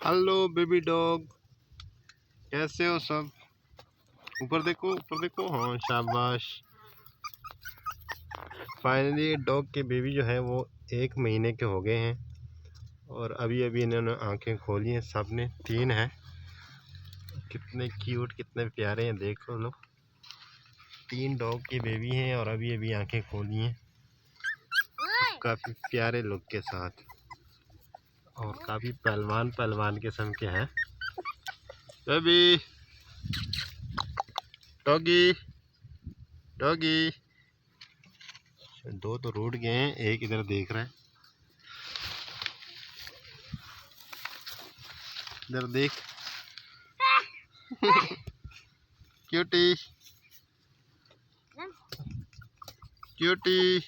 Hello baby dog, कैसे हो सब? ऊपर देखो हाँ शाबाश। फाइनली डॉग के बेबी जो है वो 1 महीने के हो गए हैं और अभी इन्होंने आंखें खोली हैं। सब ने 3 हैं। कितने क्यूट कितने प्यारे हैं, देखो लो। 3 डॉग के बेबी हैं और अभी आंखें खोली हैं। काफी प्यारे लुक के साथ और काफी पहलवान किस्म के हैं। बेबी डॉगी 2 तो रूठ गए हैं, एक इधर देख रहा है। इधर देख क्यूटी